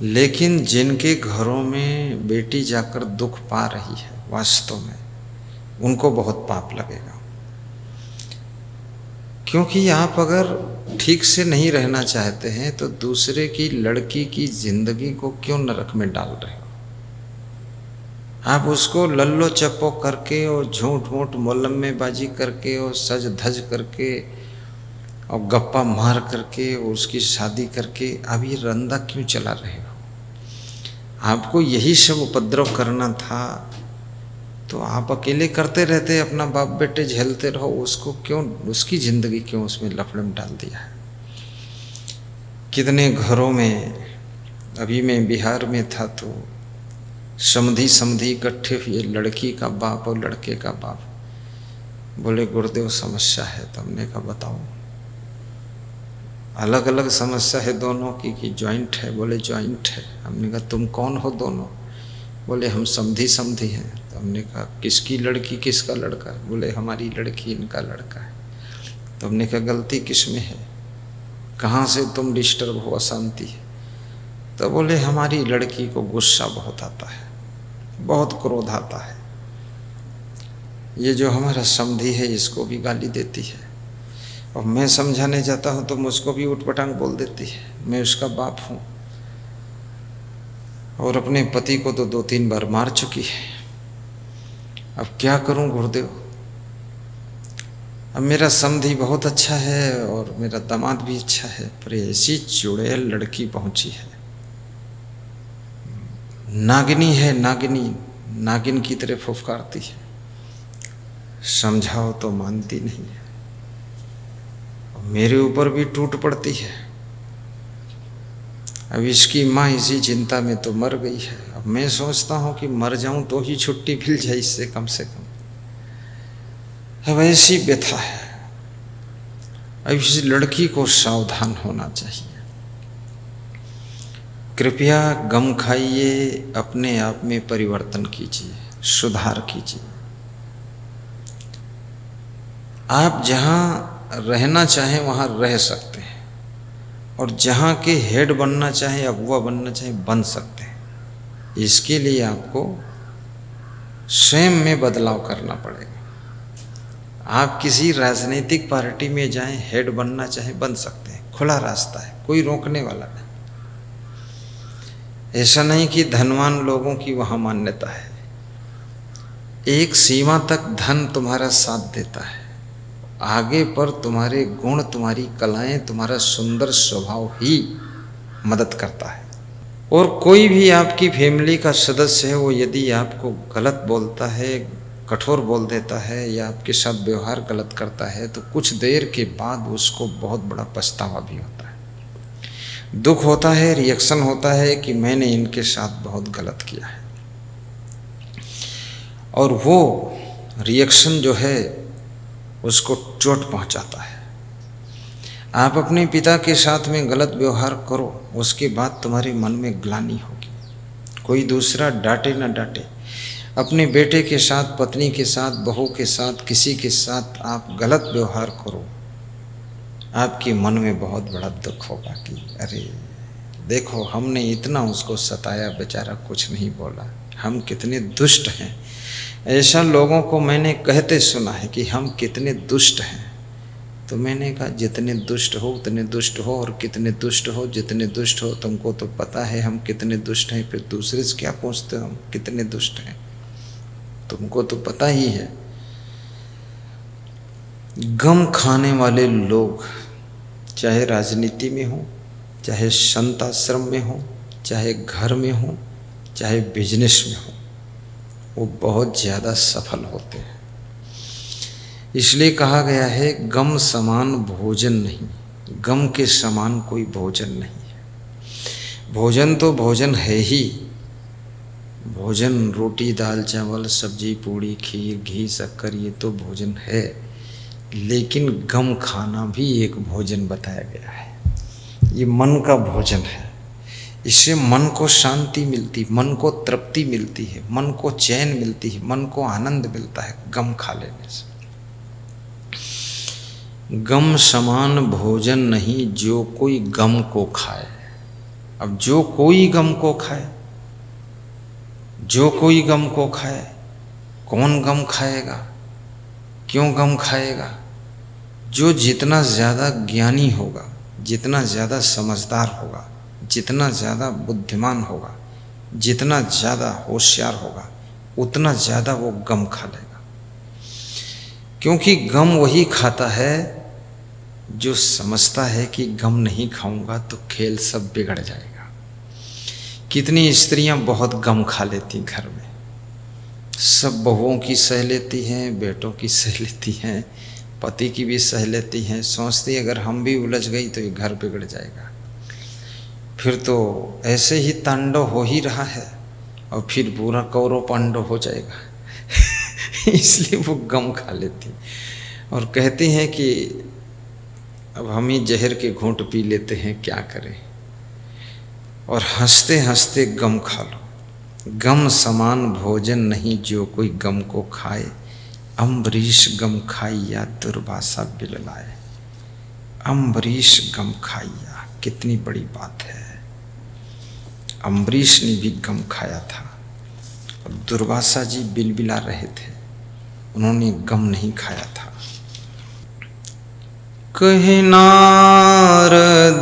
लेकिन जिनके घरों में बेटी जाकर दुख पा रही है वास्तव में, उनको बहुत पाप लगेगा। क्योंकि आप अगर ठीक से नहीं रहना चाहते हैं तो दूसरे की लड़की की जिंदगी को क्यों नरक में डाल रहे हो? आप उसको लल्लो चप्पो करके और झूठ मूठ मोलम्मेबाजी करके और सज धज करके और गप्पा मार करके और उसकी शादी करके अब ये रंदा क्यों चला रहे हो? आपको यही सब उपद्रव करना था तो आप अकेले करते रहते, अपना बाप बेटे झेलते रहो, उसको क्यों, उसकी जिंदगी क्यों उसमें लफड़े में डाल दिया है? कितने घरों में, अभी मैं बिहार में था तो समधी इकट्ठे हुए, लड़की का बाप और लड़के का बाप। बोले गुरुदेव समस्या है। तो हमने कहा बताओ। अलग अलग समस्या है दोनों की कि ज्वाइंट है? बोले ज्वाइंट है। हमने कहा तुम कौन हो दोनों? बोले हम समधी हैं। तो हमने कहा किसकी लड़की किसका लड़का? बोले हमारी लड़की इनका लड़का है। तो हमने कहा गलती किस में है? कहाँ से तुम डिस्टर्ब हो, अशांति है? तो बोले हमारी लड़की को गुस्सा बहुत आता है, बहुत क्रोध आता है, ये जो हमारा समधी है इसको भी गाली देती है, और मैं समझाने जाता हूँ तो मुझको भी उठपटांग बोल देती है। मैं उसका बाप हूँ और अपने पति को तो 2-3 बार मार चुकी है। अब क्या करूं गुरुदेव? अब मेरा समधी बहुत अच्छा है और मेरा दामाद भी अच्छा है, पर ऐसी चुड़ैल लड़की पहुंची है, नागिनी है, नागिन की तरह फुफकारती है, समझाओ तो मानती नहीं है, मेरे ऊपर भी टूट पड़ती है। अब इसकी माँ इसी चिंता में तो मर गई है। अब मैं सोचता हूँ कि मर जाऊं तो ही छुट्टी मिल जाए इससे कम से कम। अब ऐसी व्यथा है। अब इस लड़की को सावधान होना चाहिए। कृपया गम खाइए, अपने आप में परिवर्तन कीजिए, सुधार कीजिए। आप जहाँ रहना चाहें वहाँ रह सकते हैं, और जहाँ के हेड बनना चाहें, अगुवा बनना चाहें, बन सकते हैं। इसके लिए आपको स्वयं में बदलाव करना पड़ेगा। आप किसी राजनीतिक पार्टी में जाएं, हेड बनना चाहें बन सकते हैं, खुला रास्ता है, कोई रोकने वाला नहीं। ऐसा नहीं कि धनवान लोगों की वहाँ मान्यता है। एक सीमा तक धन तुम्हारा साथ देता है, आगे पर तुम्हारे गुण, तुम्हारी कलाएं, तुम्हारा सुंदर स्वभाव ही मदद करता है। और कोई भी आपकी फैमिली का सदस्य है, वो यदि आपको गलत बोलता है, कठोर बोल देता है या आपके साथ व्यवहार गलत करता है, तो कुछ देर के बाद उसको बहुत बड़ा पछतावा भी होता है, दुख होता है, रिएक्शन होता है कि मैंने इनके साथ बहुत गलत किया है। और वो रिएक्शन जो है उसको चोट पहुंचाता है। आप अपने पिता के साथ में गलत व्यवहार करो, उसके बाद तुम्हारे मन में ग्लानि होगी। कोई दूसरा डांटे ना डांटे, अपने बेटे के साथ, पत्नी के साथ, बहू के साथ, किसी के साथ आप गलत व्यवहार करो, आपके मन में बहुत बड़ा दुख होगा कि अरे देखो हमने इतना उसको सताया, बेचारा कुछ नहीं बोला, हम कितने दुष्ट हैं। ऐसा लोगों को मैंने कहते सुना है कि हम कितने दुष्ट हैं। तो मैंने कहा जितने दुष्ट हो उतने दुष्ट हो, और कितने दुष्ट हो, जितने दुष्ट हो, तुमको तो पता है हम कितने दुष्ट हैं, फिर दूसरे से क्या पूछते हो हम कितने दुष्ट हैं? तुमको तो पता ही है। गम खाने वाले लोग चाहे राजनीति में हो, चाहे संत आश्रम में हो, चाहे घर में हो, चाहे बिजनेस में हो, वो बहुत ज़्यादा सफल होते हैं। इसलिए कहा गया है गम समान भोजन नहीं, गम के समान कोई भोजन नहीं है। भोजन तो भोजन है ही, भोजन रोटी दाल चावल सब्जी पूड़ी खीर घी शक्कर ये तो भोजन है, लेकिन गम खाना भी एक भोजन बताया गया है। ये मन का भोजन है, इससे मन को शांति मिलती, मन को तृप्ति मिलती है, मन को चैन मिलती है, मन को आनंद मिलता है गम खा लेने से। गम समान भोजन नहीं जो कोई गम को खाए। अब जो कोई गम को खाए, जो कोई गम को खाए, कौन गम खाएगा, क्यों गम खाएगा? जो जितना ज़्यादा ज्ञानी होगा, जितना ज़्यादा समझदार होगा, जितना ज़्यादा बुद्धिमान होगा, जितना ज़्यादा होशियार होगा, उतना ज़्यादा वो गम खा लेगा। क्योंकि गम वही खाता है जो समझता है कि गम नहीं खाऊंगा तो खेल सब बिगड़ जाएगा। कितनी स्त्रियां बहुत गम खा लेती घर में, सब बहुओं की सह लेती हैं, बेटों की सह लेती हैं, पति की भी सह लेती हैं, सोचती अगर हम भी उलझ गई तो ये घर बिगड़ जाएगा। फिर तो ऐसे ही तांडव हो ही रहा है और फिर पूरा कौरव पांडव हो जाएगा। इसलिए वो गम खा लेती और कहती हैं कि अब हम ही जहर के घूंट पी लेते हैं, क्या करें। और हंसते हंसते गम खा लो। गम समान भोजन नहीं जो कोई गम को खाए, अम्बरीश गम खाइया दुर्वासा बिललाए। अम्बरीश गम खाइया, कितनी बड़ी बात है। अम्बरीश ने भी गम खाया था और दुर्वासा जी बिलबिला रहे थे, उन्होंने गम नहीं खाया था। कहे नारद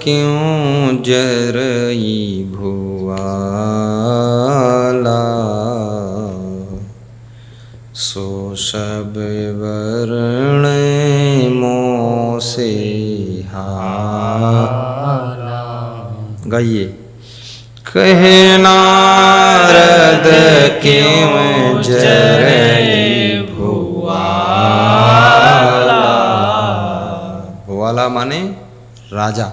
क्यों जरई भुआला, सो सब वर्ण मोसे हाला। गाइए। कहे नारद क्यों जरई भुआला। भुआला माने राजा।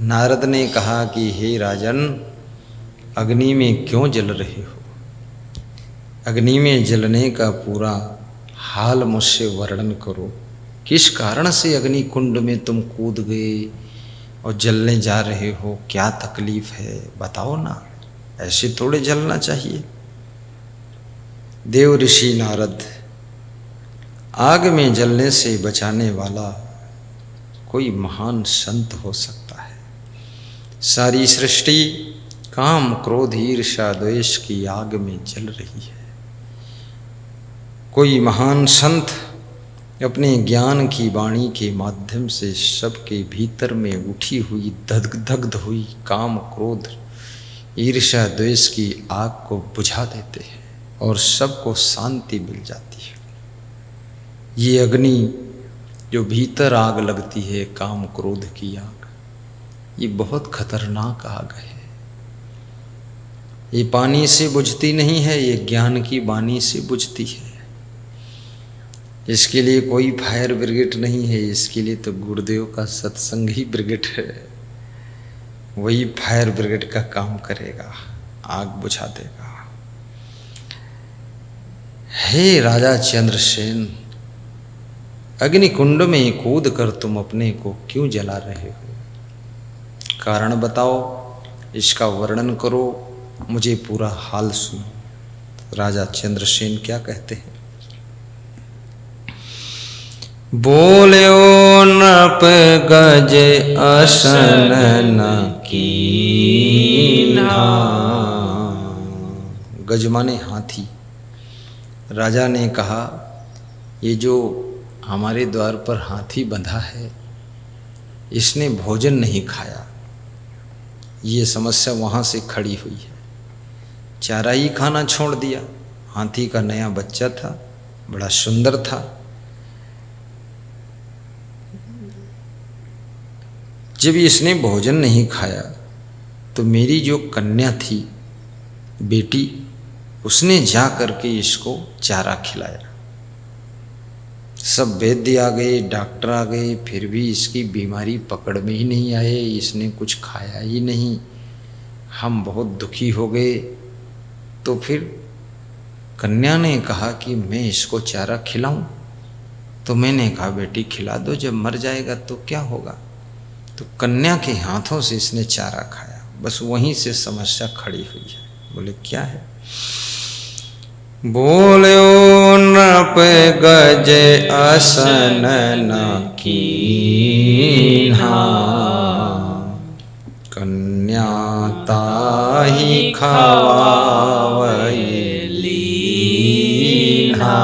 नारद ने कहा कि हे राजन, अग्नि में क्यों जल रहे हो? अग्नि में जलने का पूरा हाल मुझसे वर्णन करो। किस कारण से अग्नि कुंड में तुम कूद गए और जलने जा रहे हो? क्या तकलीफ है, बताओ ना। ऐसे थोड़े जलना चाहिए। देव ऋषि नारद, आग में जलने से बचाने वाला कोई महान संत हो सकता है। सारी सृष्टि काम क्रोध ईर्ष्या द्वेष की आग में जल रही है। कोई महान संत अपने ज्ञान की वाणी के माध्यम से सबके भीतर में उठी हुई दग्ध हुई काम क्रोध ईर्ष्या द्वेष की आग को बुझा देते हैं और सबको शांति मिल जाती है। ये अग्नि जो भीतर आग लगती है, काम क्रोध की आग, ये बहुत खतरनाक आग है। ये पानी से बुझती नहीं है, ये ज्ञान की वाणी से बुझती है। इसके लिए कोई फायर ब्रिगेड नहीं है, इसके लिए तो गुरुदेव का सत्संग ही ब्रिगेड है। वही फायर ब्रिगेड का काम करेगा, आग बुझा देगा। हे राजा चंद्रसेन, अग्निकुंड में कूद कर तुम अपने को क्यों जला रहे हो? कारण बताओ, इसका वर्णन करो, मुझे पूरा हाल सुनो। राजा चंद्रसेन क्या कहते हैं? बोल्यो नृप गज असन न कीन्हा। गज माने हाथी। राजा ने कहा, ये जो हमारे द्वार पर हाथी बंधा है, इसने भोजन नहीं खाया। ये समस्या वहाँ से खड़ी हुई है। चारा ही खाना छोड़ दिया। हाथी का नया बच्चा था, बड़ा सुंदर था। जब इसने भोजन नहीं खाया तो मेरी जो कन्या थी, बेटी, उसने जा करके इसको चारा खिलाया। सब वैद्य आ गए, डॉक्टर आ गए, फिर भी इसकी बीमारी पकड़ में ही नहीं आए, इसने कुछ खाया ही नहीं। हम बहुत दुखी हो गए। तो फिर कन्या ने कहा कि मैं इसको चारा खिलाऊं। तो मैंने कहा, बेटी खिला दो, जब मर जाएगा तो क्या होगा। तो कन्या के हाथों से इसने चारा खाया। बस वहीं से समस्या खड़ी हुई है। बोले क्या है? बोल्यो नृप गज असन न कीन्हा। कन्या ताहि खवावै लीना।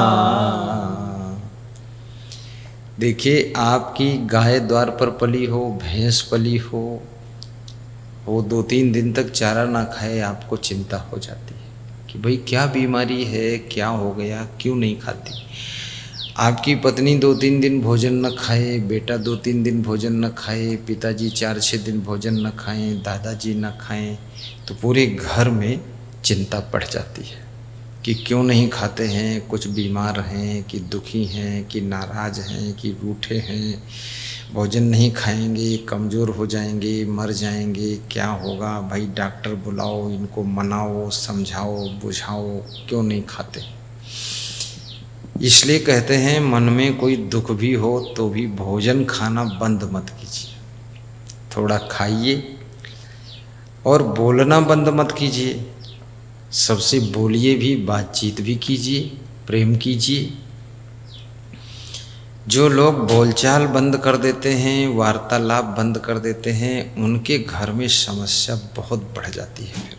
देखिए, आपकी गाय द्वार पर पली हो, भैंस पली हो, वो 2-3 दिन तक चारा ना खाए, आपको चिंता हो जाती है कि भाई क्या बीमारी है, क्या हो गया, क्यों नहीं खाती। आपकी पत्नी 2-3 दिन भोजन न खाए, बेटा 2-3 दिन भोजन न खाए, पिताजी 4-6 दिन भोजन न खाएं, दादाजी न खाएं, तो पूरे घर में चिंता पड़ जाती है कि क्यों नहीं खाते हैं, कुछ बीमार हैं कि दुखी हैं कि नाराज़ हैं कि रूठे हैं, भोजन नहीं खाएंगे, कमज़ोर हो जाएंगे, मर जाएंगे, क्या होगा। भाई डॉक्टर बुलाओ, इनको मनाओ, समझाओ, बुझाओ, क्यों नहीं खाते। इसलिए कहते हैं मन में कोई दुख भी हो तो भी भोजन खाना बंद मत कीजिए, थोड़ा खाइए और बोलना बंद मत कीजिए। सबसे बोलिए भी, बातचीत भी कीजिए, प्रेम कीजिए। जो लोग बोलचाल बंद कर देते हैं, वार्तालाप बंद कर देते हैं, उनके घर में समस्या बहुत बढ़ जाती है फिर।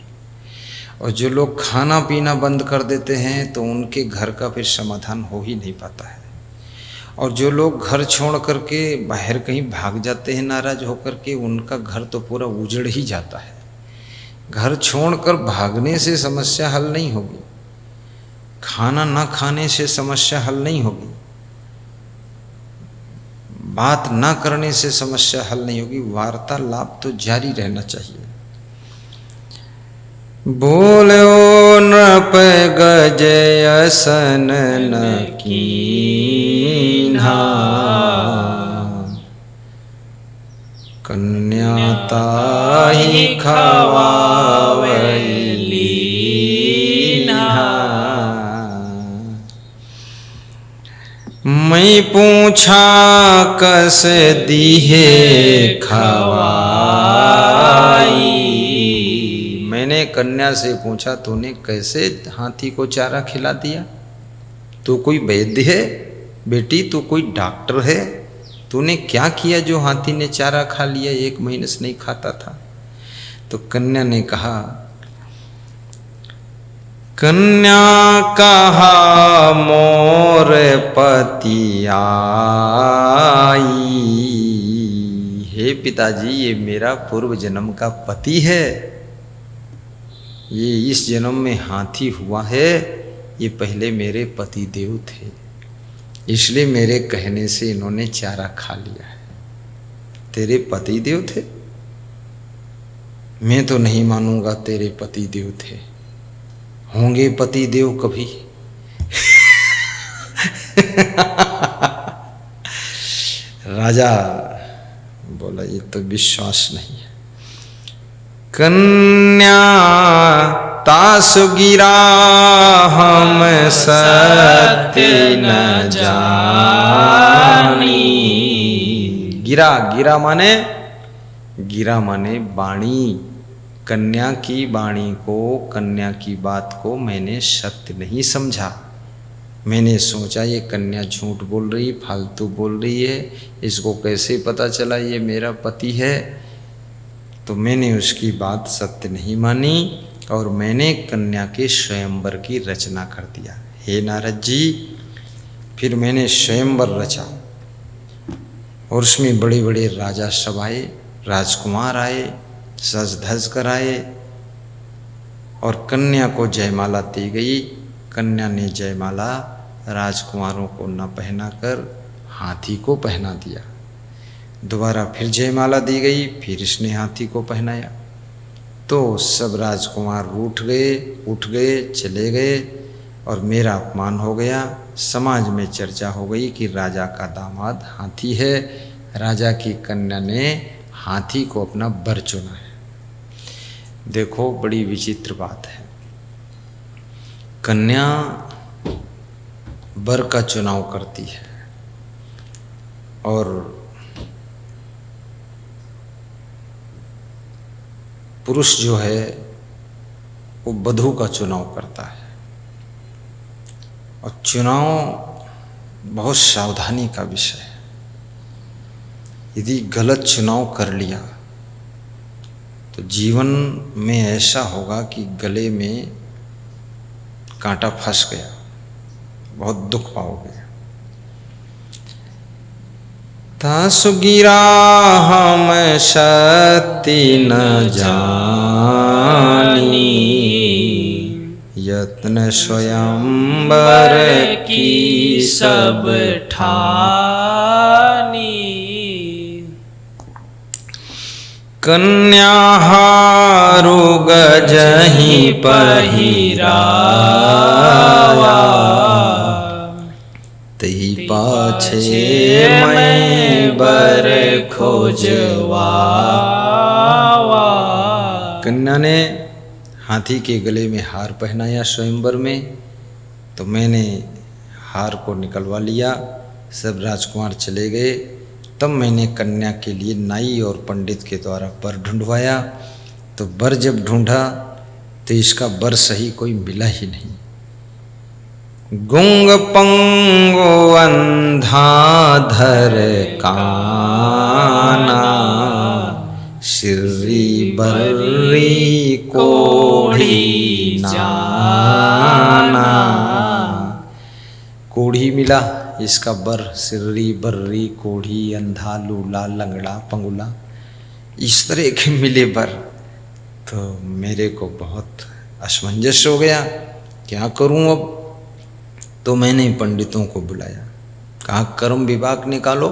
और जो लोग खाना पीना बंद कर देते हैं तो उनके घर का फिर समाधान हो ही नहीं पाता है। और जो लोग घर छोड़ करके बाहर कहीं भाग जाते हैं नाराज होकर के, उनका घर तो पूरा उजड़ ही जाता है। घर छोड़कर भागने से समस्या हल नहीं होगी, खाना ना खाने से समस्या हल नहीं होगी, बात ना करने से समस्या हल नहीं होगी, वार्तालाप तो जारी रहना चाहिए। बोलो नृप गज असन न कीन्हा, कन्या ताहि खवावै लीना। मैं पूछा कस दीहे खवाई। मैंने कन्या से पूछा, तूने कैसे हाथी को चारा खिला दिया? तू कोई वैद्य है बेटी? तू कोई डॉक्टर है? तूने क्या किया जो हाथी ने चारा खा लिया? 1 महीने से नहीं खाता था। तो कन्या ने कहा, कन्या कहा मोर पति आई। हे पिताजी, ये मेरा पूर्व जन्म का पति है, ये इस जन्म में हाथी हुआ है, ये पहले मेरे पति देव थे, इसलिए मेरे कहने से इन्होंने चारा खा लिया है। तेरे पति देव थे? मैं तो नहीं मानूंगा तेरे पति देव थे। होंगे पति देव कभी? राजा बोला, ये तो विश्वास नहीं है। कन्या तासु गिरा हम सत्य न जानी। गिरा, गिरा माने वाणी। कन्या की वाणी को, कन्या की बात को मैंने सत्य नहीं समझा। मैंने सोचा ये कन्या झूठ बोल रही, फालतू बोल रही है, इसको कैसे पता चला ये मेरा पति है। तो मैंने उसकी बात सत्य नहीं मानी और मैंने कन्या के स्वयंवर की रचना कर दिया। हे नारद जी, फिर मैंने स्वयंवर रचा और उसमें बड़े बड़े राजा सब आए, राजकुमार आए, सज धज कर आए और कन्या को जयमाला दी गई। कन्या ने जयमाला राजकुमारों को न पहनाकर हाथी को पहना दिया। दोबारा फिर जयमाला दी गई, फिर इसने हाथी को पहनाया। तो सब राजकुमार उठ गए, चले गए और मेरा अपमान हो गया। समाज में चर्चा हो गई कि राजा का दामाद हाथी है, राजा की कन्या ने हाथी को अपना वर चुना है। देखो, बड़ी विचित्र बात है। कन्या वर का चुनाव करती है और पुरुष जो है वो वधू का चुनाव करता है। और चुनाव बहुत सावधानी का विषय है। यदि गलत चुनाव कर लिया तो जीवन में ऐसा होगा कि गले में कांटा फंस गया, बहुत दुख पाओगे। तासु गिरा हम शक्ति न जानी, यत्न स्वयंवर की सब ठानी। कन्या हारु गजहि पहिरावा, तही पाछे मैं बर खोजवा। कन्या ने हाथी के गले में हार पहनाया स्वयंवर में, तो मैंने हार को निकलवा लिया। सब राजकुमार चले गए, तब मैंने कन्या के लिए नाई और पंडित के द्वारा वर ढूंढवाया। तो वर जब ढूंढा तो इसका वर सही कोई मिला ही नहीं। गुंग पंगो अंधाधर काना, सिर्री बर्री कोढ़ी जाना। कोढ़ी मिला इसका बर, सिर्री बर्री कोढ़ी अंधा लूला लंगड़ा पंगुला, इस तरह के मिले बर। तो मेरे को बहुत असमंजस हो गया, क्या करूं अब। तो मैंने पंडितों को बुलाया, कहा कर्म विभाग निकालो,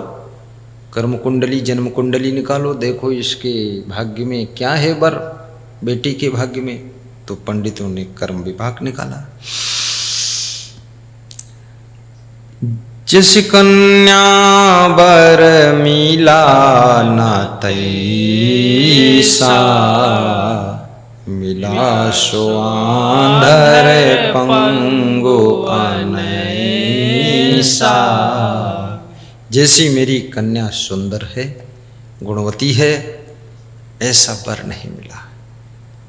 कर्म कुंडली जन्म कुंडली निकालो, देखो इसके भाग्य में क्या है बर, बेटी के भाग्य में। तो पंडितों ने कर्म विभाग निकाला। जिस कन्या बर मिला न तैसा, मिला सो आंधर पंगु अनैसा। जैसी मेरी कन्या सुंदर है, गुणवती है, ऐसा वर नहीं मिला।